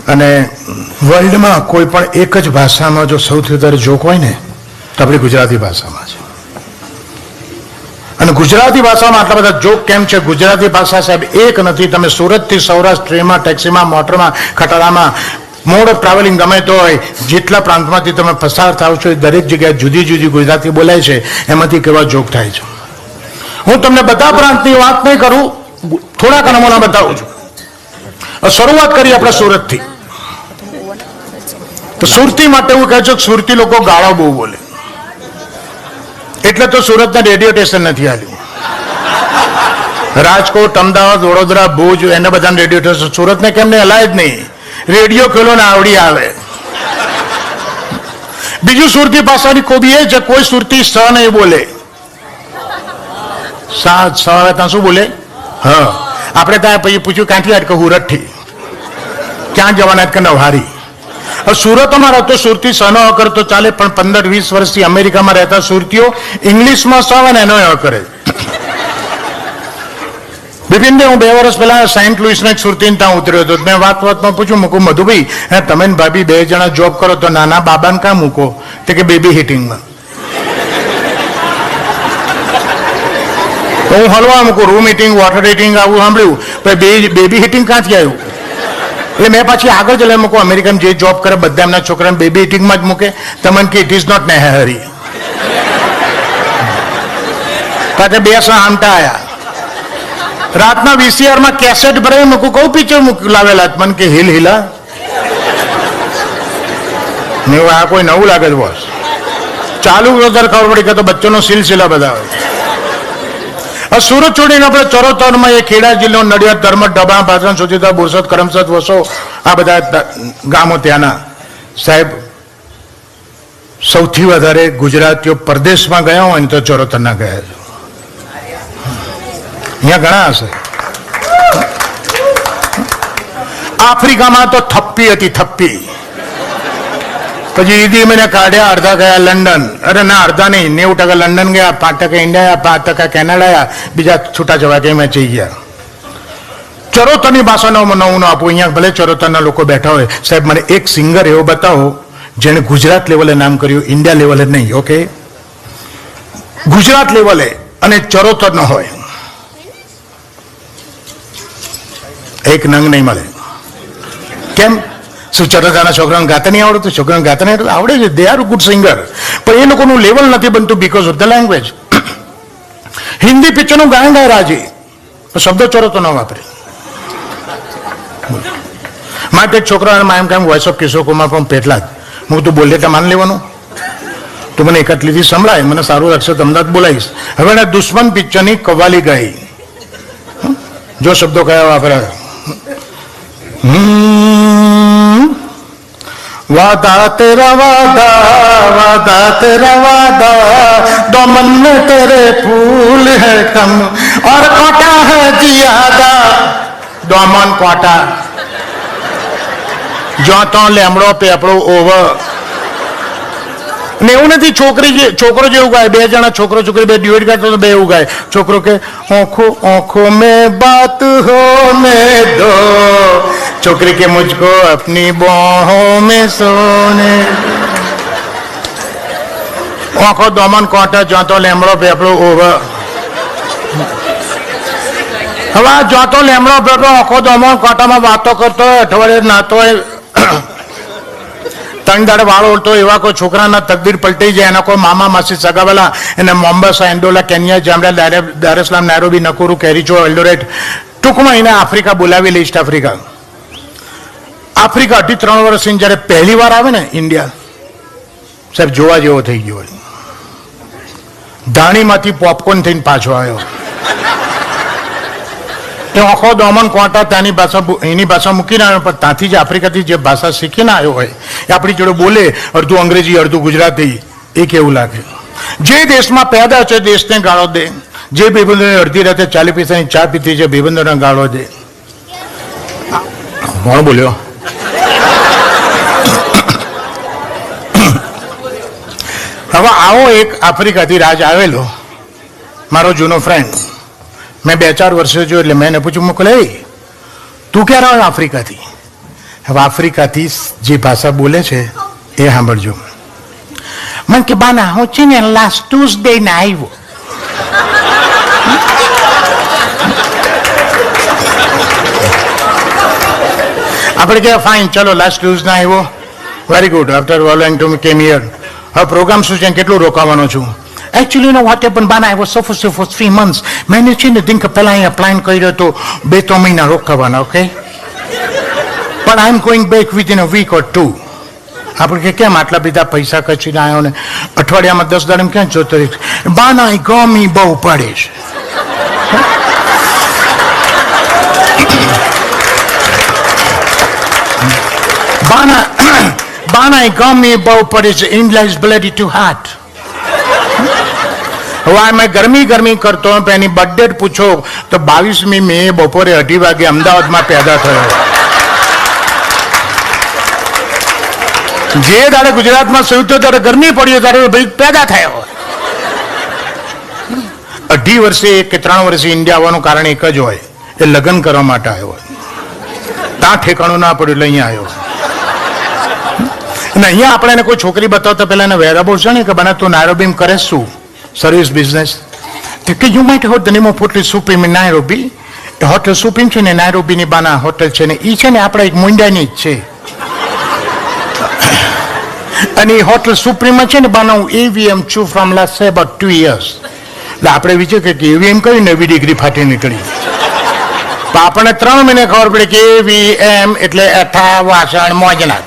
અને વર્લ્ડમાં કોઈ પણ એક જ ભાષામાં જો સૌથી વધારે જોક હોય ને તો આપણી ગુજરાતી ભાષામાં છે. અને ગુજરાતી ભાષામાં આટલા બધા જોક કેમ છે? ગુજરાતી ભાષા સાહેબ એક નથી. તમે સુરતથી સૌરાષ્ટ્ર ટ્રેનમાં, ટેક્સીમાં, મોટરમાં, ખટારામાં, મોડ ઓફ ટ્રાવેલિંગ ગમે તો હોય, જેટલા પ્રાંતમાંથી તમે પસાર થાવ છો એ દરેક જગ્યાએ જુદી જુદી ગુજરાતી બોલાય છે. એમાંથી કેવા જોક થાય છે. હું તમને બધા પ્રાંતની વાત નહીં કરું, થોડાક નમૂના બતાવું છું. શરૂઆત કરીએ આપણે સુરતથી. તો સુરતી માટે એવું કહે છે કે સુરતી લોકો ગાળો બહુ બોલે, એટલે તો સુરતના રેડિયો સ્ટેશન નથી આવ્યું. રાજકોટ, અમદાવાદ, વડોદરા, ભુજ એને બધાને રેડિયો સ્ટેશન, સુરતને કેમ ને હલાય જ નહીં. રેડિયો ખોલો ને આવડી આવે. બીજું સુરતી ભાષાની ખૂબી એ છે કોઈ સુરતી સ નહીં બોલે. સ આવે ત્યાં શું બોલે? હા. આપણે ત્યાં પછી પૂછ્યું ક્યાંથી આટ કે હુરઠથી. ક્યાં જવાના કે નવહારી. સુરતમાં રહેતો સુરતી સ નો અ કરતો ચાલે, પણ 15-20 વર્ષથી અમેરિકામાં રહેતા સુરતીઓ ઇંગ્લિશમાં સ આવે ને એનો અ કરે. બિપિનભાઈ, હું 2 વર્ષ પહેલા સેન્ટ લુઈસનો એક સુરતી ત્યાં ઉતર્યો હતો. મેં વાતમાં પૂછ્યું, મૂકું મધુભાઈ, તમે ને ભાભી 2 જણા જોબ કરો તો નાના બાબાને કાં મૂકો? તે કે બેબી હિટિંગમાં. તો હું હલવા મૂકું, રૂમ હીટિંગ, વોટર હીટિંગ આવું સાંભળ્યું, પછી બેબી હીટિંગ ક્યાંથી આવ્યું? એટલે મેં પાછી આગળ જ લઈ મૂકું, અમેરિકન જે જોબ કરે બધા એમના છોકરાને બેબી હીટિંગમાં જ મૂકે. તમને કે ઇટ ઇઝ નોટ નેસેસરી. પાછા 2 આમટા આવ્યા. રાતના VCRમાં કેસેટ ભરાઈ મૂકું, કહું પિક્ચર લાવેલા, મને કે હિલ હિલા. મેં આ કોઈ નવું લાગે છે બોસ. ચાલુ વગર ખબર પડી કે તો બચ્ચોનો સિલસિલા બધા હોય. સુરત છોડીને આપણે ચરોતરમાં એ ખેડા જિલ્લો, નડિયાદ, ધર્મદ, ડબા, ભાસણ, સુચિતા, બોરસદ, કરમસદ, વસો, આ બધા ગામો ત્યાંના સાહેબ સૌથી વધારે ગુજરાતીઓ પરદેશમાં ગયા હોય ને તો ચરોતરના ગયા છે. અહીંયા ઘણા હશે. આફ્રિકામાં તો થપ્પી હતી, થપ્પી. પછી ઈદી મને કાઢ્યા, અડધા ગયા લંડન. અરે ના, અડધા નહીં, 90% લંડન ગયા, 5% ઇન્ડિયા, 5% કેનેડા ગયા, બીજા છૂટા જવા કે મેં જઈ ગયા. ચરોતરની ભાષાનો નમૂનો આપું. અહીંયા ભલે ચરોતરના લોકો બેઠા હોય. સાહેબ મને એક સિંગર એવો બતાવો જેને ગુજરાત લેવલે નામ કર્યું, ઇન્ડિયા લેવલે નહીં. ઓકે, ગુજરાત લેવલે અને ચરોતરનો હોય. એક નંગ નહીં મળે. કેમ? શું ચરોતરના છોકરાને ગાતા નહીં આવડતું? છોકરાને ગાતા નહીં આવડે છે. દે આર ગુડ સિંગર, પણ એ લોકોનું લેવલ નથી બનતું because of the language. Hindi પિક્ચરનું ગાયન ગાય રાજી, શબ્દો ચરોતો ન વાપરે. માટે છોકરાઓમાં એમ કેમ વોઇસ ઓફ કિશોર કુમાર પણ પેટલા જ. હું તું બોલે તો માન લેવાનું. તું મને એકાદ લીધી સંભળાય, મને સારું લાગશે તો અમદાવાદ બોલાવીશ. હવે એના દુશ્મન પિક્ચરની કવાલી ગાઈ. જો શબ્દો કયા વાપર્યા. वादा तेरा वादा, वादा तेरा वादा, दामन में तेरे फूल है कम और कांटा है ज्यादा. दामन कांटा, जो तो लेमड़ो पेपड़ो ओवर. ને એવું નથી છોકરો જેવું ગાય. 2 જણા છોકરો છોકરી 2 ડ્યુએટ ગાતો તો 2 એવું ગાય. છોકરો કે આંખો આંખો મેં બાત હોને દો, છોકરી કે મુझको अपनी बाहों में सोने. આંખો દોમન કોટા, જોતો લેમડો પેપડો ઓવર. હવે આ જોતો લેમડો પેપડો આંખો દોમન કોટામાં વાતો કરતો હોય, અઠવાડિયે નાતો હોય, 3 દાડે વાળો ઉલટો, એવા કોઈ છોકરાના તકદીર પલટી જાય. એના કોઈ મામા માસી સગાવાલા એને મોમ્બાસા, એન્ડોલા, કેન્યા, જામડા, દારેસલામ, નાયરોબી, નકુરુ, કેરીચો, એલ્ડોરેટ, ટૂંકમાં એને આફ્રિકા બોલાવી લે. East Africa. આફ્રિકા 2-3 વર્ષની જયારે પહેલી વાર આવે ને ઇન્ડિયા, સાહેબ જોવા જેવો થઈ ગયો. ધાણીમાંથી પોપકોર્ન થઈને પાછો આવ્યો. આખો દોમન કોટા ત્યાંની ભાષા, એની ભાષા મૂકીને આવ્યો, પણ ત્યાંથી જ આફ્રિકાથી જે ભાષા શીખીને આવ્યો હોય એ આપણી જોડે બોલે, અડધું અંગ્રેજી અડધું ગુજરાતી. એ કેવું લાગે? જે દેશમાં પેદા છે દેશને ગાળો દે. જે ભાઈબંધોને અડધી રાતે 40 પૈસાની ચા પીતી છે ભાઈબંધોને ગાળો દે. કોણ બોલ્યો? હવે આવો એક આફ્રિકાથી રાજ આવેલો, મારો જૂનો ફ્રેન્ડ. મેં 2-4 વર્ષે જોયું એટલે મેં એને પૂછ્યું, મોકલે તું ક્યારે આવ્યો આફ્રિકાથી? હવે આફ્રિકાથી જે ભાષા બોલે છે એ સાંભળજો. મને કે બાના હું છે ને લાસ્ટ ટ્યુઝડે ને આવ્યો. આપણે કે ફાઇન ચલો લાસ્ટ ટ્યુઝડે આવ્યો, very good. After following to came here. હવે પ્રોગ્રામ શું છે, કેટલું રોકાવાનો છું? Actually, you know what happened, Bana? I was supposed to for 3 months. મેં છે ને દિન પહેલા અહીંયા પ્લાન કર્યો તો 2-3 મહિના રોકાવાના, ઓકે? પણ I am going back within a week or 2. આપણે કે કેમ આટલા બધા પૈસા ખર્ચીને આવ્યો ને અઠવાડિયામાં 10 દાડે ક્યાં જોતો રહીશ? બાના એ ગમી બહુ પડે છે. બાના એ ગમી બહુ પડે છે. India is bloody two heart. હવે મેં ગરમી કરતો એની બર્થડે પૂછો તો 22મી મે બપોરે 2:30 વાગે અમદાવાદમાં પેદા થયો. જે દાડે ગુજરાતમાં સૌથી ત્યારે ગરમી પડી ત્યારે ભાઈ પેદા થયો. 2.5 વર્ષે કે 3 વર્ષે ઇન્ડિયા આવવાનું કારણ એક જ હોય, એ લગ્ન કરવા માટે આવ્યો. ત્યાં ઠેકાણું ના પડ્યું એટલે અહીંયા આવ્યો. અને અહીંયા આપણે એને કોઈ છોકરી બતાવતા પહેલા એને વેરાબો છે ને કે બના તું નાયરોબી કરે શું સર્વિસ બિઝનેસ? કે you might heard the name of Hotel Supreme in Nairobi. Hotel Supreme છે ને નાયરોબીની બાના હોટલ છે ને એ છે ને આપણે એક મુંડાની જ છે. અને એ હોટલ સુપ્રીમમાં છે ને બાના હું એવીએમ છું ફ્રોમ લાસ્ટ અબાઉટ 2 years. એટલે આપણે વિચાર કે એવીએમ કઈ ને એવી ડિગ્રી ફાટી નીકળી. તો આપણને 3 મહિને ખબર પડી કે એવીએમ એટલે એઠા વાસણ મોજના.